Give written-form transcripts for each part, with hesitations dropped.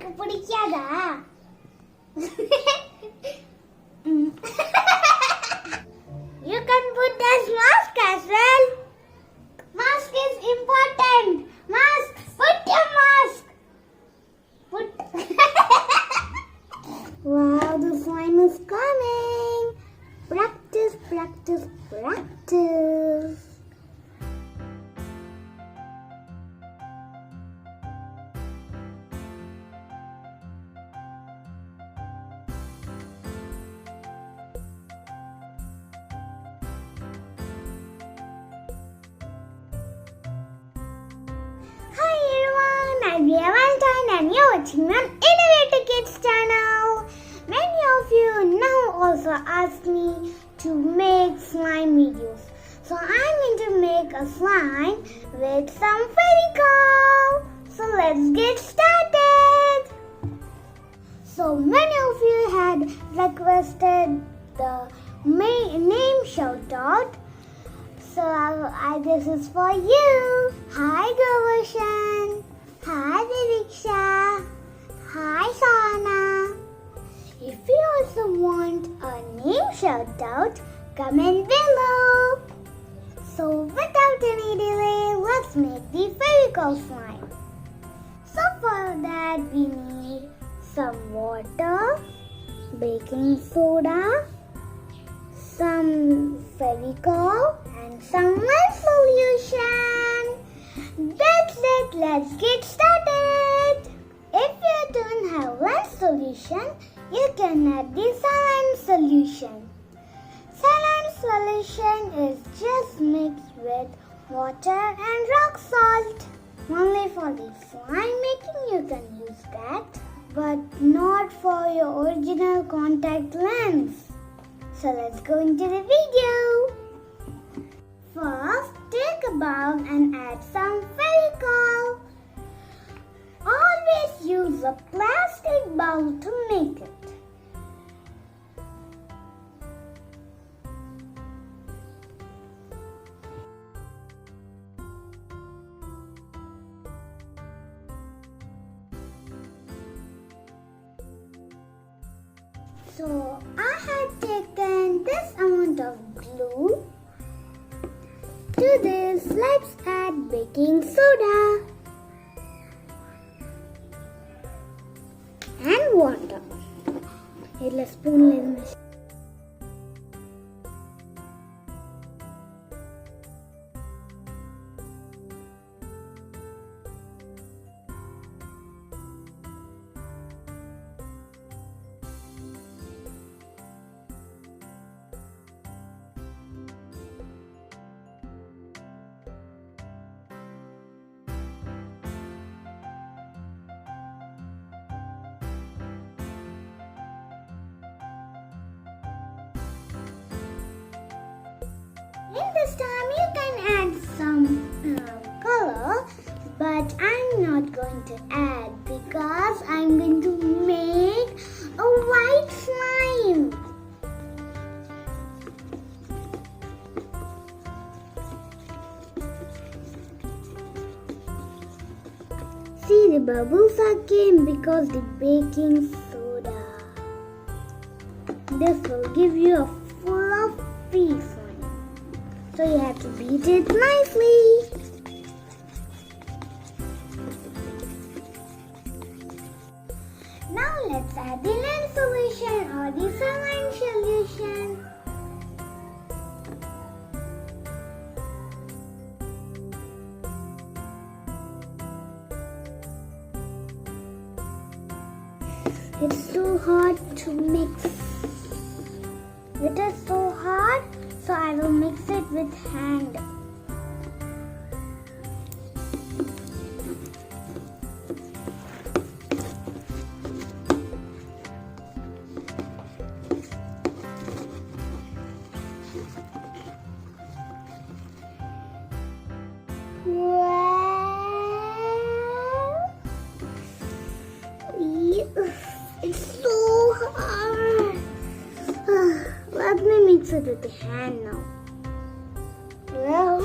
உனக்கு பிடிக்காதா? You can put this mask as well. Mask is important. Mask. Put your mask. Put. Wow, the slime is coming. Practice, practice, practice. I'm Valentine and you're watching an Innovative Kids channel. Many of you now also ask me to make slime videos. So I'm going to make a slime with some Fevicol. So let's get started. So many of you had requested the name shout out. So this is for you. Hi Gavashan. Hi Diksha. Hi Sana. If you also want a name shout out, comment below. So without any delay, let's make the Fevicol slime. So for that we need some water, baking soda, some Fevicol and some lime solution. That's it, let's get started. If you don't have lime solution, you can add the saline solution. Saline solution is just mixed with water and rock salt. Only for the slime making you can use that, but not for your original contact lens. So let's go into the video. First, take a bowl and add some Fevicol. Always use a plastic bowl to make it. So I had taken this amount of glue. To this, let's add baking soda and water. A spoon. In this time you can add some color, but I'm not going to add because I'm going to make a white slime. See, the bubbles are came because the baking soda. This will give you a full of free slime. So you have to beat it nicely. Now let's add the lens solution or the saline solution. It's so hard to mix. It is so hard. So I will mix it with hand. Wow. It's so hard. Let me mix it with the hand now. Well,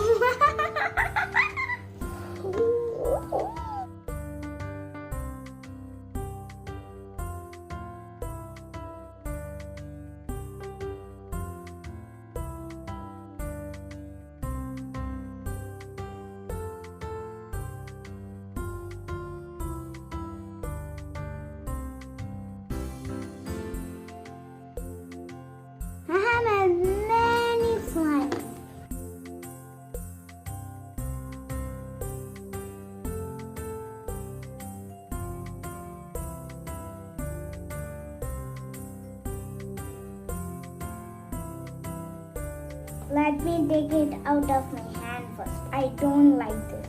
Let me take it out of my hand first. I don't like this.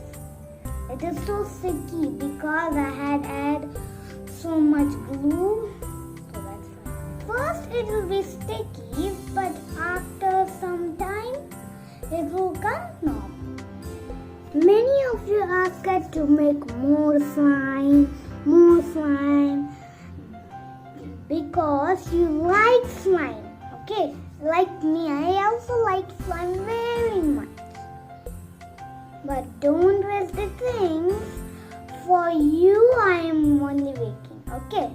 It is so sticky because I had so much glue. So that's fine. First it will be sticky, but after some time it will come normal. Many of you ask us to make more slime, because you like slime. Okay, like me, I also like slime very much. But don't waste the things. For you, I am only baking. Okay.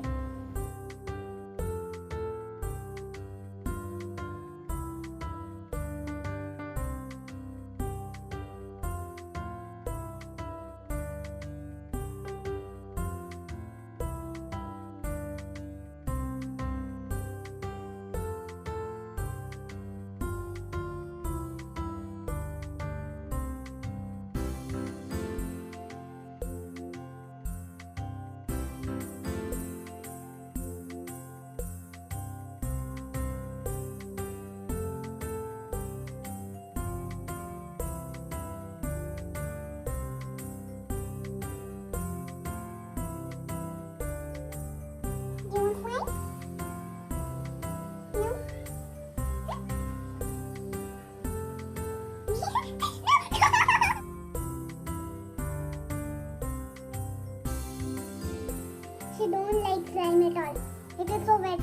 She don't like slime at all. It is so wet.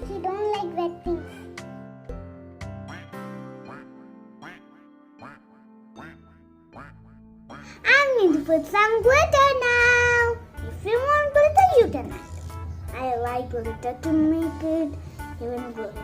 She don't like wet things. I'm going to put some glitter now. If you want glitter, you can add. I like glitter to make it even glittery.